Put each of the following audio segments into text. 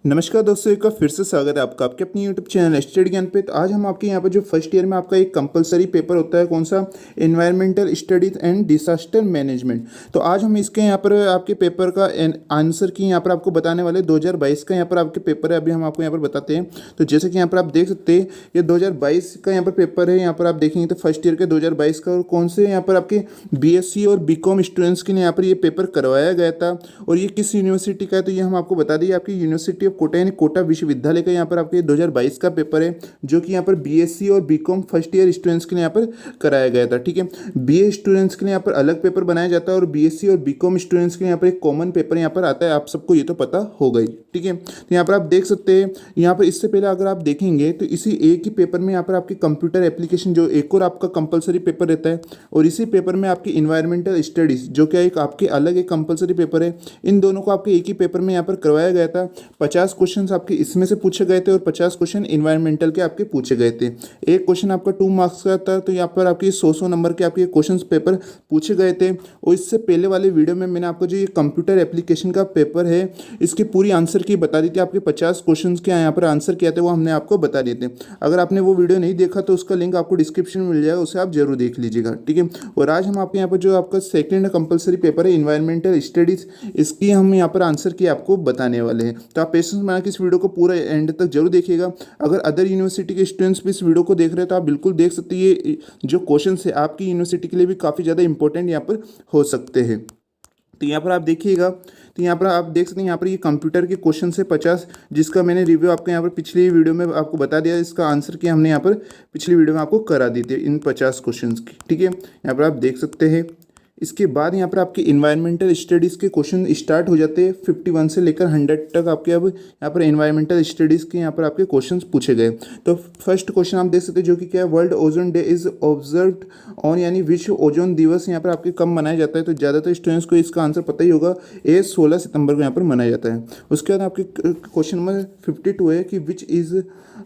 नमस्कार दोस्तों, एक बार फिर से स्वागत है आपका आपके अपनी यूट्यूब चैनल स्टडी ज्ञान पे। तो आज हम आपके यहाँ पर जो फर्स्ट ईयर में आपका एक कंपलसरी पेपर होता है, कौन सा, environmental studies and disaster management. तो आज हम इसके यहाँ पर आपके पेपर का आंसर की यहाँ पर आपको बताने वाले 2022 का यहाँ पर आपके पेपर है। अभी हम आपको यहाँ पर बताते हैं। तो जैसे कि यहाँ पर आप देख सकते हैं, ये 2022 का यहाँ पर पेपर है। यहाँ पर आप देखेंगे तो फर्स्ट ईयर के 2022 का, और कौन से यहाँ पर आपके बीएससी और बीकॉम स्टूडेंट्स के लिए यहाँ पर ये पेपर करवाया गया था और ये किस यूनिवर्सिटी का है, तो ये हम आपको बता दें। आपकी यूनिवर्सिटी ऑफ कोटा यानी कोटा विश्वविद्यालय का यहाँ पर आपके 2022 का पेपर है, जो कि यहाँ पर बीएससी और बीकॉम फर्स्ट ईयर स्टूडेंट्स के लिए यहाँ पर कराया गया था। ठीक है, बीए स्टूडेंट्स के लिए यहाँ पर अलग पेपर बनाया जाता है और बीएससी और बीकॉम स्टूडेंट्स के लिए यहाँ पर एक कॉमन पेपर यहाँ पर आता है। आप सबको ये तो पता हो गई। ठीक है, तो यहाँ पर आप देख सकते हैं, यहाँ पर इससे पहले अगर आप देखेंगे तो इसी एक ही पेपर में यहाँ पर आपके कंप्यूटर एप्लीकेशन जो एक और आपका कंपलसरी पेपर रहता है, और इसी पेपर में आपकी इन्वायरमेंटल स्टडीज जो क्या एक आपके अलग एक कंपलसरी पेपर है, इन दोनों को आपके एक ही पेपर में यहाँ पर करवाया गया था। 50 क्वेश्चन आपके इसमें से पूछे गए थे और 50 क्वेश्चन इन्वायरमेंटल के आपके पूछे गए थे। एक क्वेश्चन आपका 2 मार्क्स का था, तो यहाँ पर आपके 100 नंबर के आपके क्वेश्चन पेपर पूछे गए थे। और इससे पहले वाले वीडियो में मैंने आपको जो ये कंप्यूटर एप्लीकेशन का पेपर है, इसकी पूरी आंसर की बता दी थी। आपके 50 क्वेश्चन के यहाँ पर आंसर किया था, वो हमने आपको बता दिए थे। अगर आपने वो वीडियो नहीं देखा तो उसका लिंक आपको डिस्क्रिप्शन में मिल जाएगा, उसे आप जरूर देख लीजिएगा। ठीक है, और आज हम आपके यहाँ पर जो आपका सेकेंड कंपलसरी पेपर है इन्वायरमेंटल स्टडीज, इसकी हम यहाँ पर आंसर की आपको बताने वाले हैं। तो आप पेशेंस बना के इस वीडियो को पूरा एंड तक जरूर देखिएगा। अगर अदर यूनिवर्सिटी के स्टूडेंट्स भी इस वीडियो को देख रहे हैं तो आप बिल्कुल देख सकते हैं, ये जो क्वेश्चन है आपकी यूनिवर्सिटी के लिए भी काफ़ी ज़्यादा इंपॉर्टेंट यहाँ पर हो सकते हैं। तो यहाँ पर आप देखिएगा, तो यहाँ पर आप देख सकते हैं, यहाँ पर ये कंप्यूटर के क्वेश्चन से 50, जिसका मैंने रिव्यू आपको यहाँ पर पिछली वीडियो में आपको बता दिया। इसका आंसर की हमने यहाँ पर पिछली वीडियो में आपको करा दी थी इन 50 क्वेश्चन की। ठीक है, यहाँ पर आप देख सकते हैं। इसके बाद यहाँ पर आपके इन्वायरमेंटल स्टडीज़ के क्वेश्चन स्टार्ट हो जाते हैं। 51 से लेकर 100 तक आपके अब यहाँ पर इन्वायरमेंटल स्टडीज़ के यहाँ पर आपके क्वेश्चंस पूछे गए। तो फर्स्ट क्वेश्चन आप देख सकते हैं, जो कि क्या है, world ozone day is observed on, यानी विश्व ओजोन दिवस यहाँ पर आपके कब मनाया जाता है। तो ज़्यादातर स्टूडेंट्स को इसका आंसर पता ही होगा, ये 16 सितंबर को यहाँ पर मनाया जाता है। उसके बाद आपके क्वेश्चन नंबर 52 है कि which is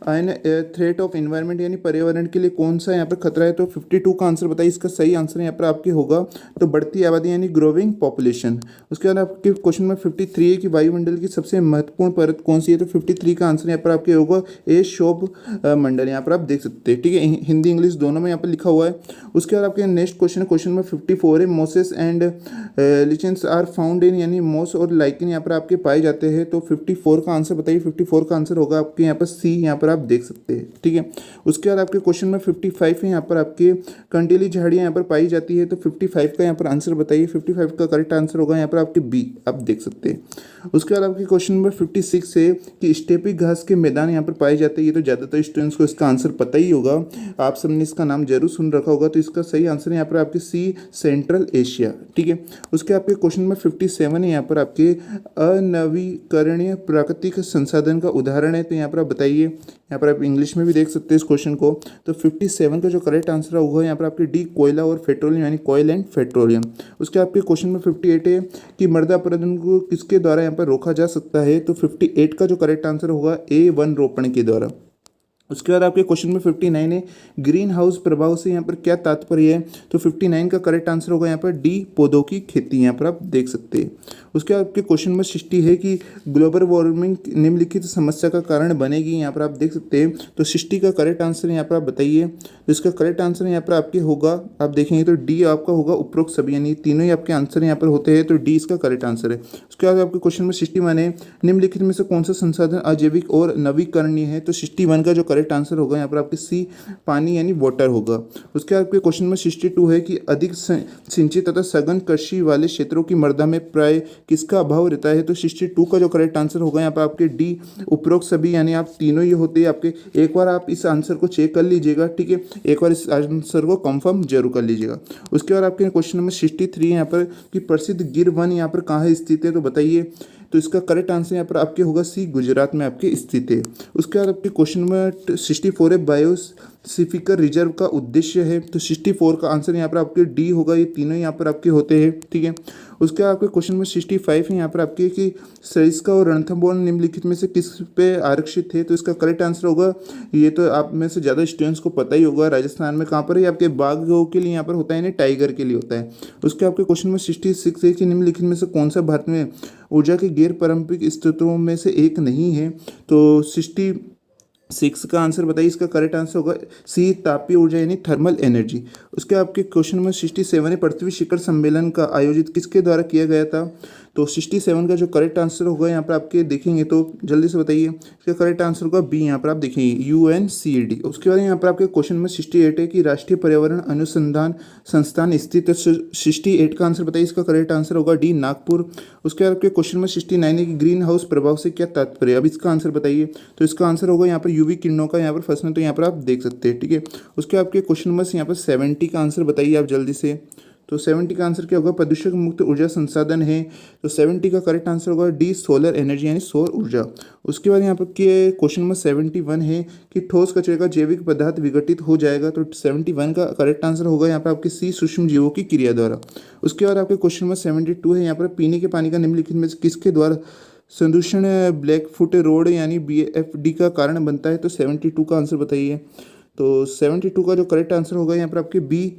an threat of environment, यानी पर्यावरण के लिए कौन सा यहाँ पर खतरा है। तो 52 का आंसर बताइए। इसका सही आंसर यहाँ पर आपके होगा तो बढ़ती आबादी यानी ग्रोविंग पॉपुलेशन। उसके बाद आपके क्वेश्चन में 53 है कि वायुमंडल की सबसे महत्वपूर्ण परत कौन सी है। तो 53 का आंसर यहाँ पर आपके होगा ए शोभ मंडल। यहाँ पर आप देख सकते हैं। ठीक है, हिंदी इंग्लिश दोनों में यहाँ पर लिखा हुआ है। उसके बाद आपके नेक्स्ट क्वेश्चन, क्वेश्चन में 54 है, mosses and lichens are found in, यानी मोस और लाइकन यहाँ पर आपके पाए जाते हैं। तो 54 का आंसर बताइए। 54 का आंसर होगा आपके यहाँ पर सी, यहाँ पर आप देख सकते हैं। ठीक है, उसके बाद आपके क्वेश्चन में 55 है, यहाँ पर आपके कंटीली झाड़ियाँ यहाँ पर पाई जाती है। तो 55 का यहाँ पर आंसर बताइए। 55 का करेक्ट आंसर होगा यहाँ पर आपके बी, आप देख सकते हैं। उसके बाद आपके क्वेश्चन नंबर 56 है कि स्टेपी घास के मैदान यहाँ पर पाए जाते हैं। ये तो ज़्यादातर स्टूडेंट्स को इसका आंसर पता ही होगा, आप सबने इसका नाम जरूर सुन रखा होगा। तो इसका सही आंसर यहाँ पर आपके सी, सेंट्रल एशिया। ठीक है, उसके आपके क्वेश्चन नंबर 57 है, यहाँ पर आपके अनवीकरणीय प्राकृतिक संसाधन का उदाहरण है। तो यहाँ पर आप बताइए। यहाँ पर आप इंग्लिश में भी देख सकते हैं इस क्वेश्चन को। तो 57 का जो करेक्ट आंसर होगा यहाँ पर आपके डी, कोयला और पेट्रोलियम, यानी कोयल एंड पेट्रोलियम। उसके आपके क्वेश्चन में 58 है कि मृदा अपरदन को किसके द्वारा यहाँ पर रोका जा सकता है। तो 58 का जो करेक्ट आंसर होगा ए, वन रोपण के द्वारा। उसके बाद आपके क्वेश्चन में 59 है, ग्रीन हाउस प्रभाव से यहाँ पर क्या तात्पर्य है। तो 59 का करेक्ट आंसर होगा यहाँ पर डी, पौधों की खेती। यहाँ पर आप देख सकते हैं। उसके बाद आपके क्वेश्चन में 60 है कि ग्लोबल वार्मिंग निम्नलिखित समस्या का कारण बनेगी। यहाँ पर आप देख सकते हैं। तो 60 का करेक्ट आंसर यहाँ पर आप बताइए। तो इसका करेक्ट आंसर यहाँ पर आपके होगा, आप देखेंगे तो डी आपका होगा उपरोक्त सभी, यानी तीनों ही आपके आंसर यहाँ पर होते हैं। तो डी इसका करेक्ट आंसर है। उसके बाद आपके क्वेश्चन में 61 है, निम्नलिखित में से कौन सा संसाधन अजैविक और नवीकरणीय है। तो 61 का जो करेक्ट आंसर होगा यहाँ पर आपके सी, पानी यानी वाटर होगा। उसके बाद आपके क्वेश्चन में 62 है कि अधिक सिंचित तथा सघन कृषि वाले क्षेत्रों की मृदा में प्राय किसका अभाव रहता है। तो 62 का जो करेक्ट आंसर होगा यहाँ पर आपके डी, उपरोक्त सभी, यानी आप तीनों ही होते हैं आपके। एक बार आप इस आंसर को चेक कर लीजिएगा। ठीक है, एक बार इस आंसर को कंफर्म जरूर कर लीजिएगा। उसके बाद आपके क्वेश्चन नंबर 63 यहाँ पर कि प्रसिद्ध गिर वन यहाँ पर कहाँ स्थित है। तो बताइए। तो इसका करेक्ट आंसर यहाँ पर आपके होगा सी, गुजरात में आपके स्थित है। उसके बाद आपके क्वेश्चन नंबर 64 है, सिफिकर रिजर्व का उद्देश्य है। तो 64 का आंसर यहाँ पर आपके डी होगा। ये तीनों यहाँ पर आपके होते हैं, ठीक है। उसके बाद आपके क्वेश्चन में 65 है यहाँ पर आपके कि सरिस्का और रणथंभौर निम्नलिखित में से किस पे आरक्षित थे। तो इसका करेक्ट आंसर होगा, ये तो आप में से ज़्यादा स्टूडेंट्स को पता ही होगा, राजस्थान में कहाँ पर है, आपके बाघों के लिए यहाँ पर होता है, यानी टाइगर के लिए होता है। उसके आपके क्वेश्चन में 66 है कि निम्नलिखित में से कौन सा भारत में ऊर्जा के गैर पारंपरिक स्रोतों में से एक नहीं है। तो 66 का आंसर बताइए। इसका करेक्ट आंसर होगा सी, तापीय ऊर्जा यानी थर्मल एनर्जी। उसके आपके क्वेश्चन में 67 है पृथ्वी शिखर सम्मेलन का आयोजित किसके द्वारा किया गया था। तो 67 का जो करेक्ट आंसर होगा यहाँ पर आपके देखेंगे तो जल्दी से बताइए। इसका करेक्ट आंसर होगा बी, यहाँ पर आप देखेंगे UNCED। उसके बाद यहाँ पर आपके क्वेश्चन में 68 है कि राष्ट्रीय पर्यावरण अनुसंधान संस्थान स्थित है। 68 का आंसर बताइए। इसका करेक्ट आंसर होगा डी, नागपुर। उसके बाद आपके क्वेश्चन में 69 है कि ग्रीन हाउस प्रभाव से क्या तात्पर्य। अब इसका आंसर बताइए। तो इसका आंसर होगा यहाँ पर UV किरणों का यहाँ पर फंसना। तो यहाँ पर आप देख सकते हैं, ठीक है। उसके आपके क्वेश्चन में यहाँ पर 70 का आंसर बताइए आप जल्दी से। तो 70 का आंसर क्या होगा, प्रदूषण मुक्त ऊर्जा संसाधन है। तो 70 का करेक्ट आंसर होगा डी, सोलर एनर्जी यानी सौर ऊर्जा। उसके बाद यहाँ पर के क्वेश्चन नंबर 71 है कि ठोस कचरे का जैविक पदार्थ विघटित हो जाएगा। तो 71 का करेक्ट आंसर होगा यहाँ पर आपके सी, सूक्ष्म जीवों की क्रिया द्वारा। उसके बाद आपके क्वेश्चन नंबर 72 है यहाँ पर पीने के पानी का निम्नलिखित में से किसके द्वारा संदूषण ब्लैक फुट रोड यानी BFD का कारण बनता है। तो 72 का आंसर बताइए। तो 72 का जो करेक्ट आंसर होगा यहाँ पर आपके बी,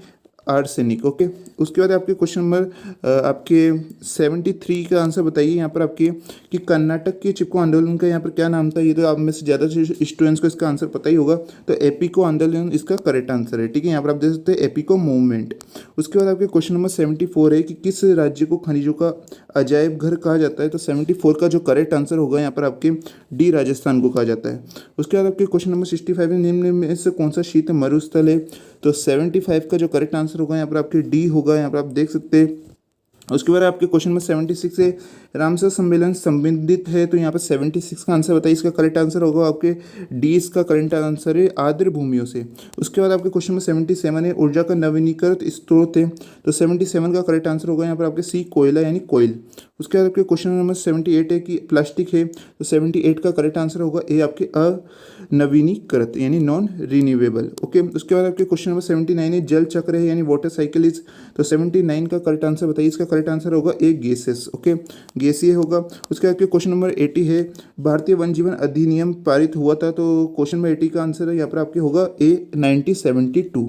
आर्सेनिक। ओके। उसके बाद आपके क्वेश्चन नंबर आपके 73 का आंसर बताइए यहाँ पर आपके कि कर्नाटक के चिपको आंदोलन का यहाँ पर क्या नाम था। ये तो आप में से ज़्यादा स्टूडेंट्स को इसका आंसर पता ही होगा। तो एपिको आंदोलन इसका करेक्ट आंसर है, ठीक है। यहाँ पर आप देख सकते हैं एपिको मूवमेंट। उसके बाद आपके क्वेश्चन नंबर 74 है कि किस राज्य को खनिजों का अजायब घर कहा जाता है। तो 74 का जो करेक्ट आंसर होगा यहाँ पर आपके डी, राजस्थान को कहा जाता है। उसके बाद आपके क्वेश्चन नंबर 65 निम्न में से कौन सा शीत मरुस्थल है। तो 75 का जो करेक्ट आंसर होगा यहाँ पर आपके डी होगा, यहाँ पर आप देख सकते हैं। उसके बाद आपके क्वेश्चन में 76 से रामसर सम्मेलन संबंधित है। तो यहाँ पर 76 का आंसर बताइए। इसका करेक्ट आंसर होगा आपके डी, इसका करेक्ट आंसर है आर्द्र भूमियों से। उसके बाद आपके क्वेश्चन में 77 है ऊर्जा का नवीनीकृत स्रोत है। तो 77 का करेक्ट आंसर होगा यहाँ पर आपके सी, कोयला यानी कोयल। उसके बाद आपके क्वेश्चन नंबर 78 है कि प्लास्टिक है। तो 78 का करेक्ट आंसर होगा ए, आपके अनवीनीकृत यानी नॉन रिन्यूएबल। ओके। उसके बाद आपके क्वेश्चन नंबर 79 है जल चक्र है यानी वाटर साइकिल इज। तो 79 का करेक्ट आंसर बताइए। इसका करेक्ट आंसर होगा ए, गैसेस। ओके, गैसीय होगा। उसके बाद क्वेश्चन नंबर 80 है भारतीय वन जीवन अधिनियम पारित हुआ था। तो क्वेश्चन नंबर 80 का आंसर है यहाँ पर आपके होगा ए, 1972।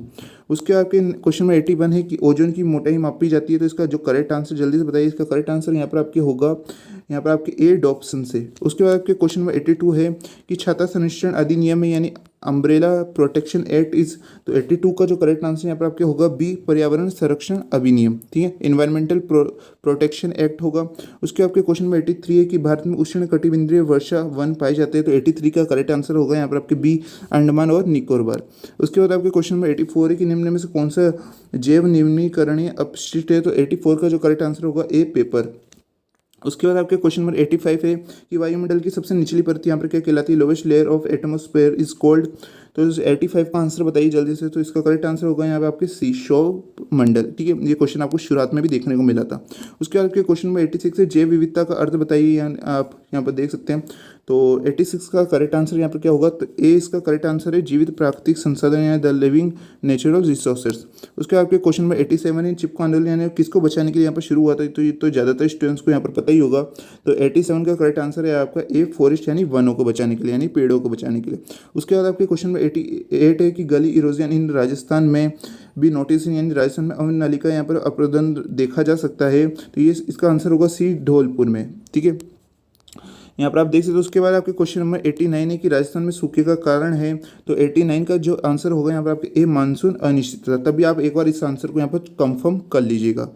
उसके आपके क्वेश्चन में 81 है कि ओजोन की मोटाई मापी जाती है। तो इसका जो करेक्ट आंसर जल्दी से बताइए। इसका करेक्ट आंसर यहाँ पर आपके होगा यहाँ पर आपके ए, डॉप्सन से। उसके बाद आपके क्वेश्चन में 82 है कि छाता संरक्षण अधिनियम है यानी अम्ब्रेला प्रोटेक्शन एक्ट इज। तो 82 का जो करेक्ट आंसर यहाँ पर आपके होगा बी, पर्यावरण संरक्षण अधिनियम, ठीक है, इन्वायरमेंटल प्रोटेक्शन एक्ट होगा। उसके आपके क्वेश्चन में 83 है कि भारत में उष्ण कटिबंधीय वर्षा वन पाए जाते हैं। तो 83 का करेक्ट आंसर होगा यहाँ पर आपके बी, अंडमान और निकोबार। उसके बाद आपके क्वेश्चन में 84 है कि निम्न में से कौन सा जैव नवीनीकरणीय अपशिष्ट है। तो 84 का जो करेक्ट आंसर होगा ए, पेपर। उसके बाद आपके क्वेश्चन नंबर 85 है कि वायुमंडल की सबसे निचली परत यहाँ पर क्या कहलाती है। Lowest layer of atmosphere is cold. तो 85 का आंसर बताइए जल्दी से। तो इसका करेक्ट आंसर होगा यहाँ पे आपके सी, सौर मंडल, ठीक है। ये क्वेश्चन आपको शुरुआत में भी देखने को मिला था। उसके बाद आपके क्वेश्चन नंबर 86 है जैव विविधता का अर्थ बताइए। आप यहाँ पर देख सकते हैं। तो 86 का करेक्ट आंसर यहाँ पर क्या होगा। तो ए, इसका करेक्ट आंसर है जीवित प्राकृतिक संसाधन यानी द लिविंग नेचुरल रिसोर्सेज। उसके बाद आपके क्वेश्चन नंबर 87 है चिपको आंदोलन यानी किसको बचाने के लिए यहाँ पर शुरू हुआ था। तो ये तो ज़्यादातर स्टूडेंट्स को यहाँ पर पता ही होगा। तो 87 का करेक्ट आंसर है आपका ए, फॉरेस्ट यानी वनों को बचाने के लिए यानी पेड़ों को बचाने के लिए। उसके बाद आपके क्वेश्चन में 88 है कि गली इरोजन इन राजस्थान में भी नोटिस यानी राजस्थान में अवन नलिका यहाँ पर अप्रदन देखा जा सकता है। तो ये इसका आंसर होगा सी, धौलपुर में, ठीक है। यहाँ पर आप देख सकते हो। उसके बाद आपके क्वेश्चन नंबर 89 है कि राजस्थान में सूखे का कारण है। तो 89 का जो आंसर होगा यहाँ पर आपके ए, मानसून अनिश्चितता। तभी आप एक बार इस आंसर को यहाँ पर कंफर्म कर लीजिएगा।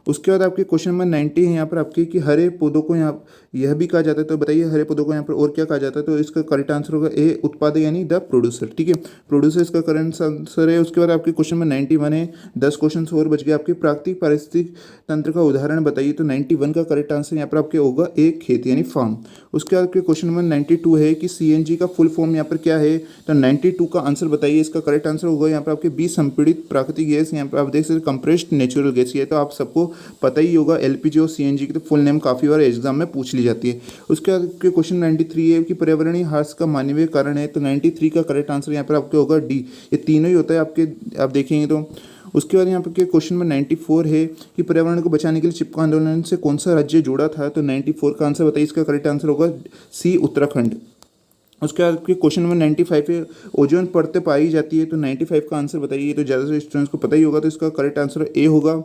उसके बाद आपके क्वेश्चन नंबर 90 है यहाँ पर आपके कि हरे पौधों को यहाँ यह भी कहा जाता है। तो बताइए हरे पौधों को यहाँ पर और क्या कहा जाता है। तो इसका करेक्ट आंसर होगा ए, उत्पादक यानी द प्रोड्यूसर, ठीक है, प्रोड्यूसर इसका करेक्ट आंसर है। उसके बाद आपके क्वेश्चन में 91 है 10 क्वेश्चन और बच गए आपके प्राकृतिक पारिस्थितिक तंत्र का उदाहरण बताइए। तो 91 का करेक्ट आंसर यहाँ पर आपके होगा ए, खेत यानी फार्म। उसके बाद आपके क्वेश्चन नंबर 92 है कि CNG का फुल फॉर्म यहाँ पर क्या है। तो 92 का आंसर बताइए। इसका करेक्ट आंसर होगा यहाँ पर आपके बी, संपीड़ित प्राकृतिक गैस। यहाँ पर आप देख सकते हैं कंप्रेस्ड नेचुरल गैस। ये तो आप सबको पता ही होगा। LPG और CNG की तो फुल नेम काफ़ी बार एग्जाम में पूछ ली ली जाती है। उसके बाद के क्वेश्चन 93 है कि पर्यावरणीय ह्रास का मानवीय कारण है, तो 93 का करेक्ट आंसर यहाँ पर आपके होगा डी। ये तीनों ही होता है आपके, आप देखेंगे तो। उसके बाद यहाँ पर के क्वेश्चन में 94 है कि पर्यावरण को बचाने के लिए चिपको आंदोलन से कौन सा राज्य जुड़ा था, तो 94 का आंसर बताइए। इसका करेक्ट आंसर होगा सी, उत्तराखंड। उसके बाद के क्वेश्चन में 95 है, ओजोन परत पाई जाती है, तो 95 का आंसर बताइए। तो ज़्यादा से स्टूडेंट्स को पता ही होगा, तो इसका करेक्ट आंसर ए होगा।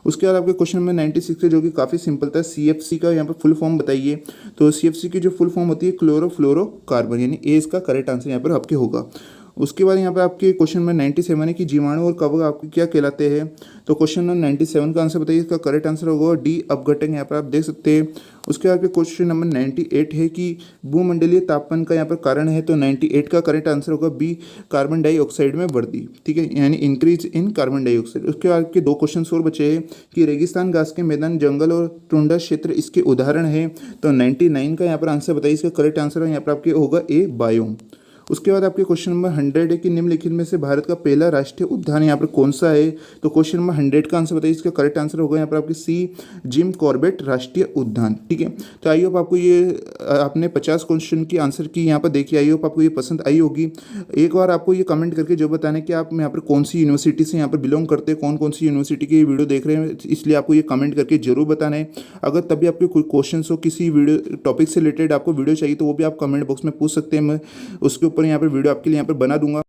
उसके बाद आपके क्वेश्चन में 96 है, जो कि काफ़ी सिंपल था। CFC का यहाँ पर फुल फॉर्म बताइए। तो CFC की जो फुल फॉर्म होती है क्लोरोफ्लोरोकार्बन, यानी ए इसका करेक्ट आंसर यहाँ पर आपके होगा। उसके बाद यहाँ पे आपके क्वेश्चन में 97 है कि जीवाणु और कवक आपके क्या कहलाते हैं, तो क्वेश्चन नंबर 97 का आंसर बताइए। इसका करेक्ट आंसर होगा डी, अपघटन, यहाँ पर आप देख सकते हैं। उसके बाद क्वेश्चन नंबर 98 है कि भूमंडलीय तापमान का यहाँ पर कारण है, तो 98 का करेक्ट आंसर होगा बी, कार्बन डाइऑक्साइड में वृद्धि, ठीक है, यानी इंक्रीज इन कार्बन डाइऑक्साइड। उसके बाद के दो क्वेश्चन और बचे हैं कि रेगिस्तान, घास के मैदान, जंगल और टुंडा क्षेत्र इसके उदाहरण है, तो 99 का यहाँ पर आंसर बताइए। इसका करेक्ट आंसर यहाँ पर आपके होगा ए, बायोम। उसके बाद आपके क्वेश्चन नंबर 100 है कि निम्नलिखित में से भारत का पहला राष्ट्रीय उद्यान यहाँ पर कौन सा है, तो क्वेश्चन नंबर 100 का आंसर बताइए। इसका करेक्ट आंसर होगा यहाँ पर आपकी सी, जिम कॉर्बेट राष्ट्रीय उद्यान, ठीक है। तो आई होप आपको ये आपने 50 क्वेश्चन की आंसर की यहाँ पर देखी, आई होप आपको ये पसंद आई होगी। एक बार आपको ये कमेंट करके जो बताना कि आप यहाँ पर कौन सी यूनिवर्सिटी से यहाँ पर बिलोंग करते हैं, कौन कौन सी यूनिवर्सिटी की वीडियो देख रहे हैं, इसलिए आपको ये कमेंट करके जरूर बताना है। अगर तभी आपके कोई क्वेश्चन हो, किसी वीडियो टॉपिक से रिलेटेड आपको वीडियो चाहिए, तो वो भी आप कमेंट बॉक्स में पूछ सकते हैं। मैं उसके ऊपर यहाँ पर वीडियो आपके लिए यहाँ पर बना दूंगा।